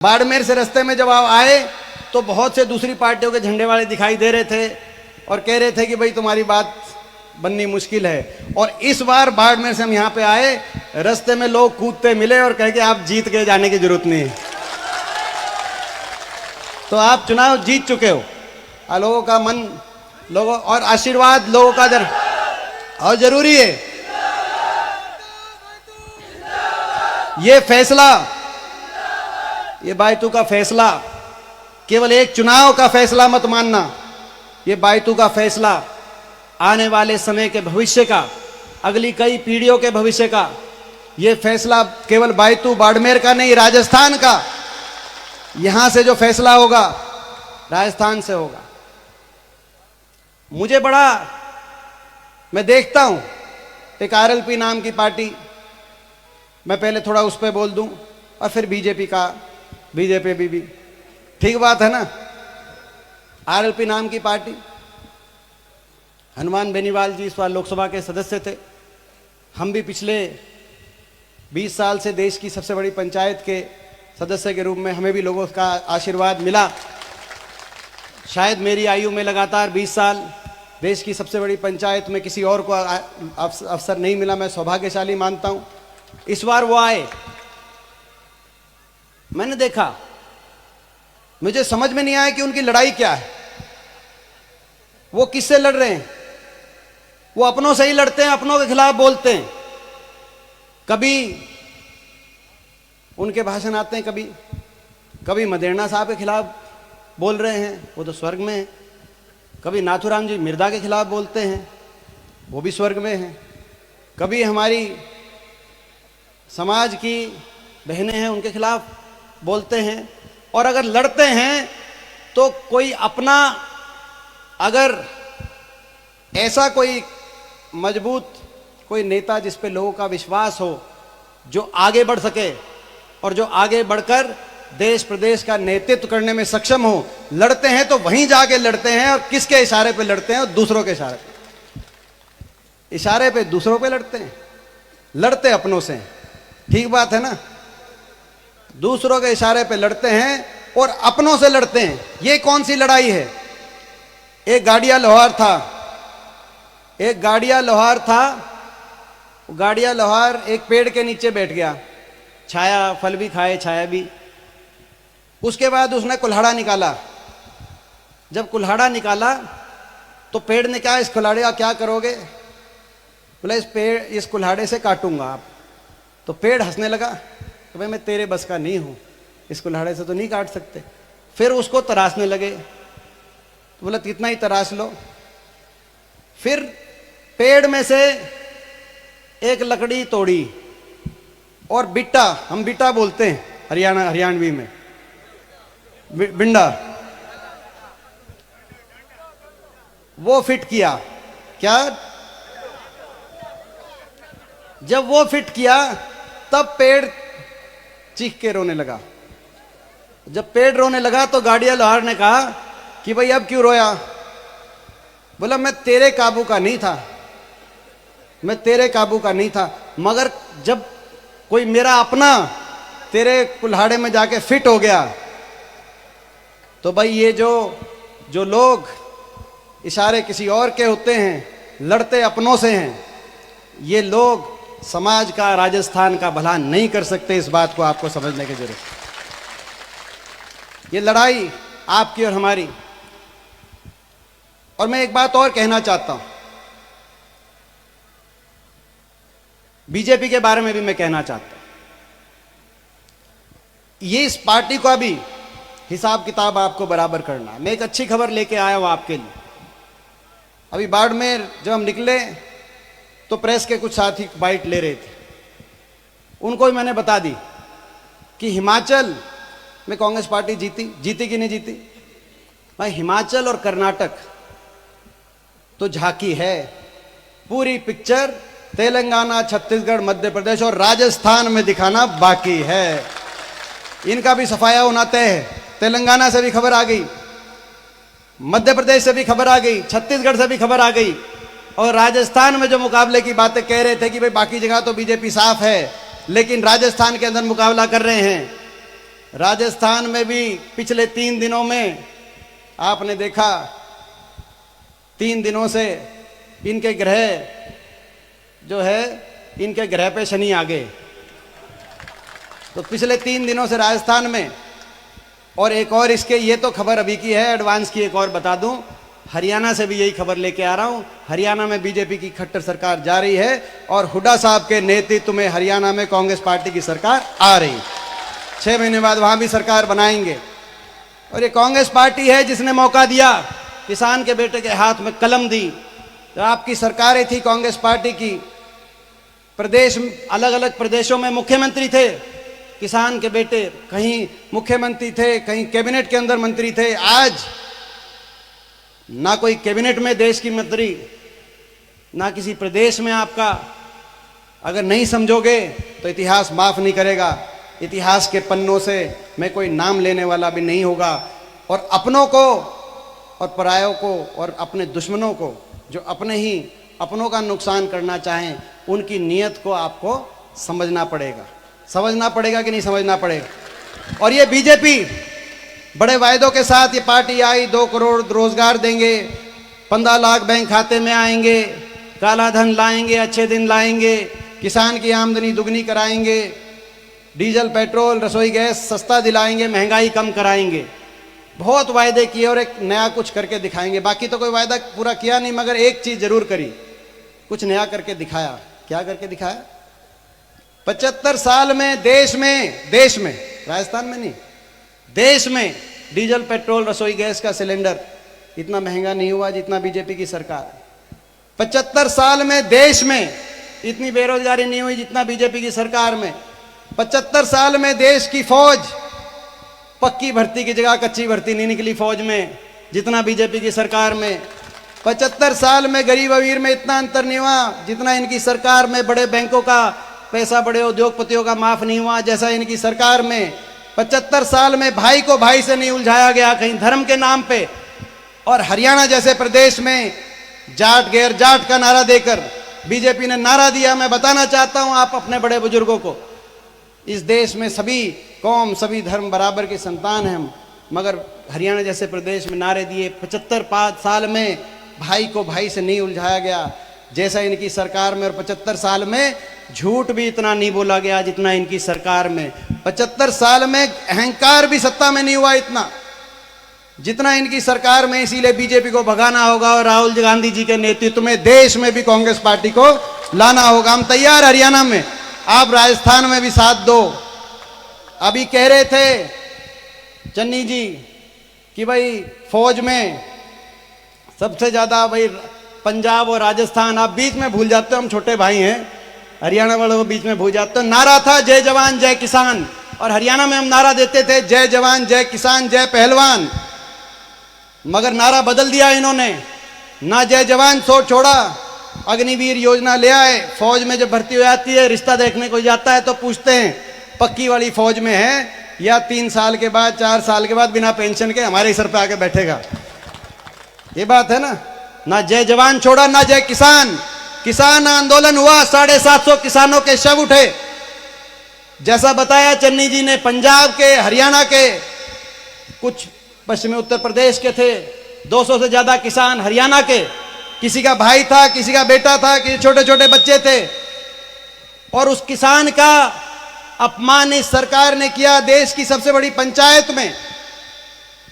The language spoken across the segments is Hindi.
बाड़मेर से रास्ते में जब आप आए तो बहुत से दूसरी पार्टियों के झंडे वाले दिखाई दे रहे थे और कह रहे थे कि भाई तुम्हारी बात बननी मुश्किल है। और इस बार बाड़मेर से हम यहाँ पे आए, रास्ते में लोग कूदते मिले और कहे कि आप जीत के जाने की जरूरत नहीं है। तो आप चुनाव जीत चुके हो, लोगों का मन, लोगों और आशीर्वाद लोगों का और जरूरी है। ये फैसला, ये बायतू का फैसला केवल एक चुनाव का फैसला मत मानना, ये बायतू का फैसला आने वाले समय के भविष्य का, अगली कई पीढ़ियों के भविष्य का। ये फैसला केवल बायतू बाड़मेर का नहीं, राजस्थान का। यहां से जो फैसला होगा राजस्थान से होगा। मुझे बड़ा, मैं देखता हूं एक आरएलपी नाम की पार्टी, मैं पहले थोड़ा उस पर बोल दूं और फिर बीजेपी का, बीजेपी भी ठीक बात है ना। आरएलपी नाम की पार्टी, हनुमान बेनीवाल जी इस बार लोकसभा के सदस्य थे। हम भी पिछले 20 साल से देश की सबसे बड़ी पंचायत के सदस्य के रूप में हमें भी लोगों का आशीर्वाद मिला। शायद मेरी आयु में लगातार 20 साल देश की सबसे बड़ी पंचायत में किसी और को अवसर नहीं मिला, मैं सौभाग्यशाली मानता हूं। इस बार वो आए, मैंने देखा, मुझे समझ में नहीं आया कि उनकी लड़ाई क्या है, वो किससे लड़ रहे हैं। वो अपनों से ही लड़ते हैं, अपनों के खिलाफ बोलते हैं। कभी उनके भाषण आते हैं, कभी मदेरणा साहब के खिलाफ बोल रहे हैं, वो तो स्वर्ग में है। कभी नाथूराम जी मिर्दा के खिलाफ बोलते हैं, वो भी स्वर्ग में हैं। कभी हमारी समाज की बहनें हैं, उनके खिलाफ बोलते हैं। और अगर लड़ते हैं तो कोई अपना, अगर ऐसा कोई मजबूत कोई नेता जिस पे लोगों का विश्वास हो, जो आगे बढ़ सके और जो आगे बढ़कर देश प्रदेश का नेतृत्व करने में सक्षम हो, लड़ते हैं तो वहीं जाके लड़ते हैं। और किसके इशारे पे लड़ते हैं? और दूसरों के इशारे पे दूसरों पे लड़ते हैं। लड़ते अपनों से, ठीक बात है ना। दूसरों के इशारे पे लड़ते हैं और अपनों से लड़ते हैं। ये कौन सी लड़ाई है? एक गाड़िया लोहार था, गाड़िया लोहार एक पेड़ के नीचे बैठ गया, छाया, फल भी खाए, छाया भी। उसके बाद उसने कुल्हाड़ा निकाला। जब कुल्हाड़ा निकाला तो पेड़ ने कहा, इस कुल्हाड़े का क्या करोगे? बोला, इस कुल्हाड़े से काटूंगा आप। तो पेड़ हंसने लगा, तो भाई मैं तेरे बस का नहीं हूं, इस कुल्हाड़े से तो नहीं काट सकते। फिर उसको तराशने लगे, तो बोला कितना ही तराश लो। फिर पेड़ में से एक लकड़ी तोड़ी और बिट्टा, हम बिट्टा बोलते हैं हरियाणवी में, बिंडा, वो फिट किया। क्या? जब वो फिट किया तब पेड़ चीख के रोने लगा। जब पेड़ रोने लगा तो गाड़िया लोहार ने कहा कि भाई अब क्यों रोया? बोला, मैं तेरे काबू का नहीं था, मैं तेरे काबू का नहीं था, मगर जब कोई मेरा अपना तेरे कुल्हाड़े में जाके फिट हो गया तो भाई ये जो लोग इशारे किसी और के होते हैं, लड़ते अपनों से हैं, ये लोग समाज का, राजस्थान का भला नहीं कर सकते। इस बात को आपको समझने की जरूरत है। ये लड़ाई आपकी और हमारी। और मैं एक बात और कहना चाहता हूं, बीजेपी के बारे में भी मैं कहना चाहता हूं। ये इस पार्टी का भी हिसाब किताब आपको बराबर करना है। मैं एक अच्छी खबर लेके आया हूं आपके लिए। अभी बाड़मेर जब हम निकले तो प्रेस के कुछ साथी बाइट ले रहे थे, उनको भी मैंने बता दी कि हिमाचल में कांग्रेस पार्टी जीती कि नहीं जीती। भाई हिमाचल और कर्नाटक तो झांकी है, पूरी पिक्चर तेलंगाना, छत्तीसगढ़, मध्य प्रदेश और राजस्थान में दिखाना बाकी है। इनका भी सफाया होना तय है। तेलंगाना से भी खबर आ गई, मध्य प्रदेश से भी खबर आ गई, छत्तीसगढ़ से भी खबर आ गई। और राजस्थान में जो मुकाबले की बातें कह रहे थे कि भाई बाकी जगह तो बीजेपी साफ है, लेकिन राजस्थान के अंदर मुकाबला कर रहे हैं, राजस्थान में भी पिछले 3 दिनों में आपने देखा, 3 दिनों से इनके ग्रह जो है, इनके ग्रह पे शनि आ गए। तो पिछले 3 दिनों से राजस्थान में, और एक और इसके, ये तो खबर अभी की है, एडवांस की एक और बता दूं, हरियाणा से भी यही खबर लेके आ रहा हूं। हरियाणा में बीजेपी की खट्टर सरकार जा रही है और हुड्डा साहब के नेतृत्व में हरियाणा में कांग्रेस पार्टी की सरकार आ रही। 6 महीने बाद वहां भी सरकार बनाएंगे। और ये कांग्रेस पार्टी है जिसने मौका दिया, किसान के बेटे के हाथ में कलम दी। तो आपकी सरकारें थी कांग्रेस पार्टी की, प्रदेश, अलग अलग प्रदेशों में मुख्यमंत्री थे किसान के बेटे, कहीं मुख्यमंत्री थे, कहीं कैबिनेट के अंदर मंत्री थे। आज ना कोई कैबिनेट में देश की मंत्री, ना किसी प्रदेश में आपका। अगर नहीं समझोगे तो इतिहास माफ नहीं करेगा। इतिहास के पन्नों से मैं कोई नाम लेने वाला भी नहीं होगा। और अपनों को और परायों को और अपने दुश्मनों को, जो अपनों का नुकसान करना चाहें, उनकी नीयत को आपको समझना पड़ेगा। समझना पड़ेगा कि नहीं समझना पड़ेगा। और ये बीजेपी बड़े वायदों के साथ ये पार्टी आई, 2 करोड़ रोजगार देंगे, 15 लाख बैंक खाते में आएंगे, काला धन लाएंगे, अच्छे दिन लाएंगे, किसान की आमदनी दुगनी कराएंगे, डीजल पेट्रोल रसोई गैस सस्ता दिलाएंगे, महंगाई कम कराएंगे। बहुत वायदे किए और एक नया कुछ करके दिखाएंगे। बाकी तो कोई वायदा पूरा किया नहीं, मगर एक चीज जरूर करी, कुछ नया करके दिखाया। क्या करके दिखाया? 75 साल में देश में राजस्थान में नहीं, देश में डीजल पेट्रोल रसोई गैस का सिलेंडर इतना महंगा नहीं हुआ जितना बीजेपी की सरकार। 75 साल में देश में इतनी बेरोजगारी नहीं हुई जितना बीजेपी की सरकार में। 75 साल में देश की फौज, पक्की भर्ती की जगह कच्ची भर्ती नहीं निकली फौज में जितना बीजेपी की सरकार में। 75 साल में गरीब अमीर में इतना अंतर नहीं हुआ जितना इनकी सरकार में। बड़े बैंकों का पैसा बड़े उद्योगपतियों का माफ नहीं हुआ जैसा इनकी सरकार में। 75 साल में भाई को भाई से नहीं उलझाया गया कहीं धर्म के नाम पे। और हरियाणा जैसे प्रदेश में जाट गैर जाट का नारा देकर बीजेपी ने नारा दिया। मैं बताना चाहता हूं आप अपने बड़े बुजुर्गों को, इस देश में सभी कौम सभी धर्म बराबर के संतान हैं हम, मगर हरियाणा जैसे प्रदेश में नारे दिए। 75 साल में भाई को भाई से नहीं उलझाया गया जैसा इनकी सरकार में। और 75 साल में झूठ भी इतना नहीं बोला गया जितना इनकी सरकार में। 75 साल में अहंकार भी सत्ता में नहीं हुआ इतना जितना इनकी सरकार में। इसीलिए बीजेपी को भगाना होगा और राहुल गांधी जी के नेतृत्व में देश में भी कांग्रेस पार्टी को लाना होगा। हम तैयार हरियाणा में, आप राजस्थान में भी साथ दो। अभी कह रहे थे चन्नी जी कि भाई फौज में सबसे ज्यादा भाई पंजाब और राजस्थान, आप बीच में भूल जाते हो, हम छोटे भाई हैं, हरियाणा वालों को बीच में भूल जाते हो। नारा था जय जवान जय किसान, और हरियाणा में हम नारा देते थे जय जवान जय किसान जय पहलवान। मगर नारा बदल दिया इन्होंने, ना जय जवान सो छोड़ा, अग्निवीर योजना ले आए। फौज में जब भर्ती हो जाती है, रिश्ता देखने को जाता है तो पूछते हैं पक्की वाली फौज में है या 3 साल के बाद 4 साल के बाद बिना पेंशन के हमारे सर पे आके बैठेगा। ये बात है ना। ना जय जवान छोड़ा ना जय किसान। किसान आंदोलन हुआ, 750 किसानों के शव उठे। जैसा बताया चन्नी जी ने, पंजाब के, हरियाणा के, कुछ पश्चिमी उत्तर प्रदेश के थे, 200 से ज्यादा किसान हरियाणा के। किसी का भाई था, किसी का बेटा था, किसी छोटे छोटे बच्चे थे। और उस किसान का अपमान इस सरकार ने किया। देश की सबसे बड़ी पंचायत में,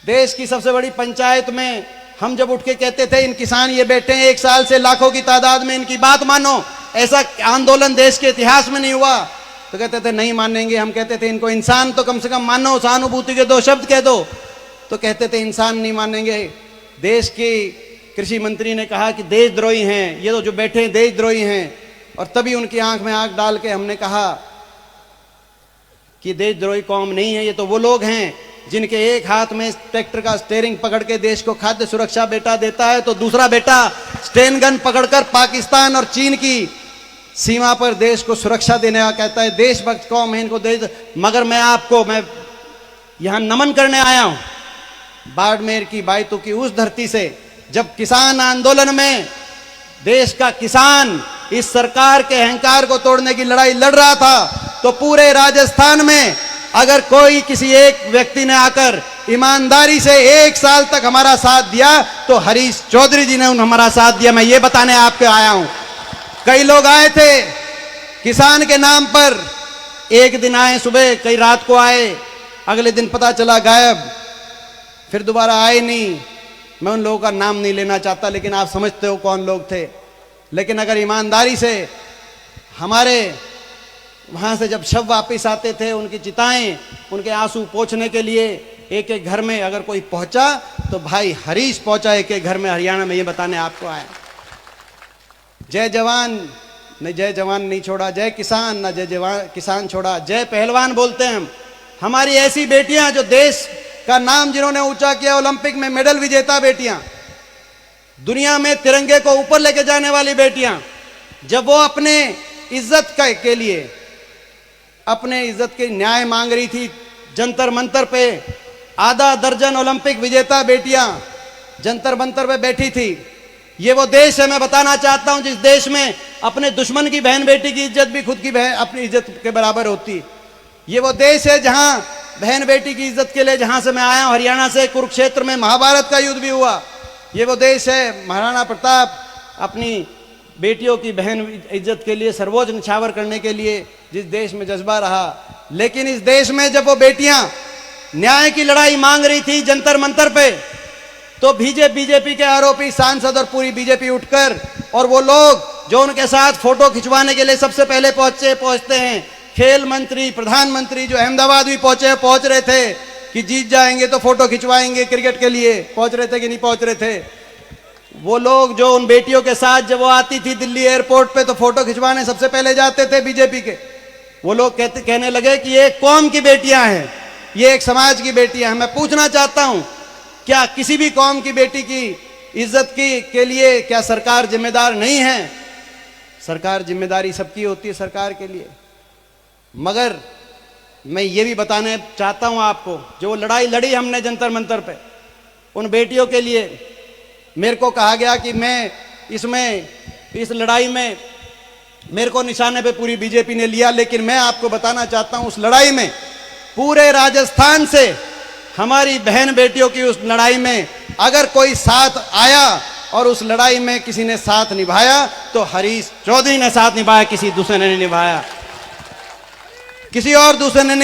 देश की सबसे बड़ी पंचायत में हम जब उठ के कहते थे इन किसान ये बैठे हैं 1 साल से लाखों की तादाद में, इनकी बात मानो, ऐसा आंदोलन देश के इतिहास में नहीं हुआ, तो कहते थे नहीं मानेंगे। हम कहते थे इनको इंसान तो कम से कम मानो, सहानुभूति के 2 शब्द कह दो, तो कहते थे इंसान नहीं मानेंगे। देश की कृषि मंत्री ने कहा कि देशद्रोही हैं ये, तो जो बैठे हैं देशद्रोही हैं। और तभी उनकी आंख में आंख डाल के हमने कहा कि देशद्रोही कौम नहीं है, ये तो वो लोग हैं जिनके एक हाथ में ट्रैक्टर का स्टीयरिंग पकड़ के देश को खाद्य सुरक्षा बेटा देता है, तो दूसरा बेटा स्टेन गन पकड़कर पाकिस्तान और चीन की सीमा पर देश को सुरक्षा देने का कहता है। देशभक्त कौम है, इनको देश। मगर मैं यहां नमन करने आया हूं बाड़मेर की बायतू की उस धरती से, जब किसान आंदोलन में देश का किसान इस सरकार के अहंकार को तोड़ने की लड़ाई लड़ रहा था, तो पूरे राजस्थान में अगर कोई किसी एक व्यक्ति ने आकर ईमानदारी से 1 साल तक हमारा साथ दिया तो हरीश चौधरी जी ने हमारा साथ दिया। मैं ये बताने आपके आया हूं। कई लोग आए थे किसान के नाम पर, एक दिन आए सुबह, कई रात को आए, अगले दिन पता चला गायब, फिर दोबारा आए नहीं। मैं उन लोगों का नाम नहीं लेना चाहता, लेकिन आप समझते हो कौन लोग थे। लेकिन अगर ईमानदारी से हमारे वहां से जब शव वापस आते थे, उनकी चिताएं, उनके आंसू पोंछने के लिए एक एक घर में अगर कोई पहुंचा तो भाई हरीश पहुंचा एक एक घर में हरियाणा में। ये बताने आपको आया। जय जवान नहीं, जय जवान नहीं छोड़ा, जय किसान ना जय जवान किसान छोड़ा, जय पहलवान बोलते हैं हम। हमारी ऐसी बेटियां जो देश का नाम जिन्होंने ऊंचा किया, ओलंपिक में मेडल विजेता बेटियां, दुनिया में तिरंगे को ऊपर लेके जाने वाली बेटियां, जब वो अपने इज्जत के लिए, अपने इज्जत के न्याय मांग रही थी जंतर मंतर पे, आधा दर्जन ओलंपिक विजेता बेटियां जंतर मंतर पे बैठी थी। ये वो देश है, मैं बताना चाहता हूं, जिस देश में अपने दुश्मन की बहन बेटी की इज्जत भी खुद की बहन अपनी इज्जत के बराबर होती। ये वो देश है जहां बहन बेटी की इज्जत के लिए, जहां से मैं आया हूं हरियाणा से, कुरुक्षेत्र में महाभारत का युद्ध भी हुआ। ये वो देश है, महाराणा प्रताप अपनी बेटियों की बहन इज्जत के लिए सर्वोच्च न्यौछावर करने के लिए जिस देश में जज्बा रहा। लेकिन इस देश में जब वो बेटियां न्याय की लड़ाई मांग रही थी जंतर मंतर पे, तो बीजेपी के आरोपी सांसद और पूरी बीजेपी उठकर, और वो लोग जो उनके साथ फोटो खिंचवाने के लिए सबसे पहले पहुंचते हैं, खेल मंत्री, प्रधानमंत्री जो अहमदाबाद भी पहुंच रहे थे कि जीत जाएंगे तो फोटो खिंचवाएंगे क्रिकेट के लिए, पहुंच रहे थे कि नहीं पहुंच रहे थे। वो लोग जो उन बेटियों के साथ जब वो आती थी दिल्ली एयरपोर्ट पे तो फोटो खिंचवाने सबसे पहले जाते थे बीजेपी के, वो लोग कहने लगे कि ये एक कौम की बेटियां हैं, ये एक समाज की बेटियां हैं। मैं पूछना चाहता हूं, क्या किसी भी कौम की बेटी की इज्जत के लिए क्या सरकार जिम्मेदार नहीं है? सरकार जिम्मेदारी सबकी होती है सरकार के लिए। मगर मैं ये भी बताने चाहता हूं आपको, जो लड़ाई लड़ी हमने जंतर मंतर पे उन बेटियों के लिए, मेरे को कहा गया कि मैं इस लड़ाई में मेरे को निशाने पे पूरी बीजेपी ने लिया, लेकिन मैं आपको बताना चाहता हूं उस लड़ाई में पूरे राजस्थान से हमारी बहन बेटियों की उस लड़ाई में अगर कोई साथ आया और उस लड़ाई में किसी ने साथ निभाया तो हरीश चौधरी ने साथ निभाया, किसी दूसरे ने नहीं निभाया, किसी और दूसरे ने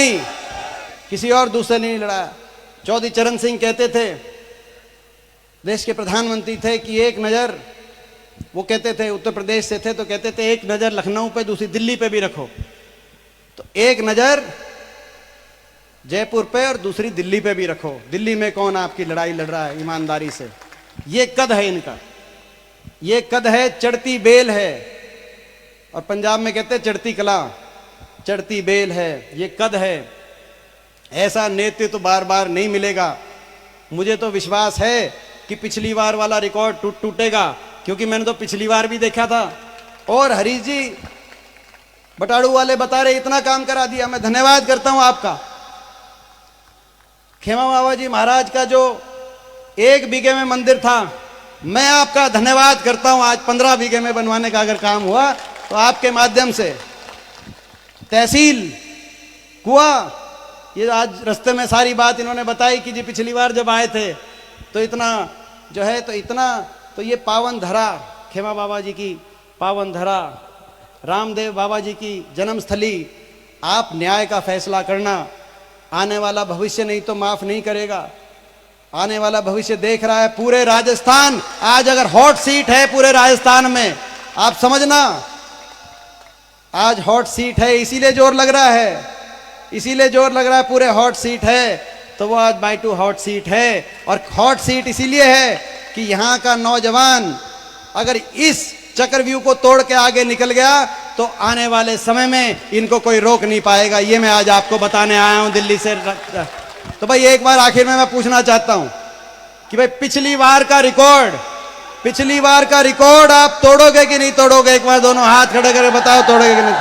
नहीं लड़ाया। चौधरी चरण सिंह कहते थे, देश के प्रधानमंत्री थे, कि एक नजर, वो कहते थे उत्तर प्रदेश से थे तो कहते थे एक नजर लखनऊ पे दूसरी दिल्ली पे भी रखो, तो एक नजर जयपुर पे और दूसरी दिल्ली पे भी रखो, दिल्ली में कौन आपकी लड़ाई लड़ रहा है ईमानदारी से। ये कद है इनका, ये कद है, चढ़ती बेल है, और पंजाब में कहते हैं चढ़ती कला, चढ़ती बेल है, ये कद है। ऐसा नेतृत्व तो बार बार नहीं मिलेगा। मुझे तो विश्वास है कि पिछली बार वाला रिकॉर्ड टूटेगा, क्योंकि मैंने तो पिछली बार भी देखा था। और हरीश जी बटाड़ू वाले बता रहे इतना काम करा दिया, मैं धन्यवाद करता हूं आपका। खेमा बाबा जी महाराज का जो 1 बीघे में मंदिर था, मैं आपका धन्यवाद करता हूं। आज 15 बीघे में बनवाने का अगर काम हुआ तो आपके माध्यम से। तहसील कुआं, ये आज रास्ते में सारी बात इन्होंने बताई कि जी पिछली बार जब आए थे तो इतना जो है, तो इतना, तो ये पावन धरा, खेमा बाबा जी की पावन धरा, रामदेव बाबा जी की जन्मस्थली, आप न्याय का फैसला करना। आने वाला भविष्य नहीं तो माफ नहीं करेगा। आने वाला भविष्य देख रहा है पूरे राजस्थान। आज अगर हॉट सीट है पूरे राजस्थान में, आप समझना, आज हॉट सीट है, इसीलिए जोर लग रहा है, इसीलिए जोर लग रहा है, पूरे हॉट सीट है, तो वो आज बाय टू हॉट सीट है। और हॉट सीट इसीलिए है कि यहाँ का नौजवान अगर इस चक्रव्यूह को तोड़ के आगे निकल गया तो आने वाले समय में इनको कोई रोक नहीं पाएगा। ये मैं आज आपको बताने आया हूं दिल्ली से। तो भाई एक बार आखिर में मैं पूछना चाहता हूं कि भाई पिछली बार का रिकॉर्ड आप तोड़ोगे कि नहीं तोड़ोगे? एक बार दोनों हाथ खड़े करके बताओ, तोड़ोगे कि नहीं?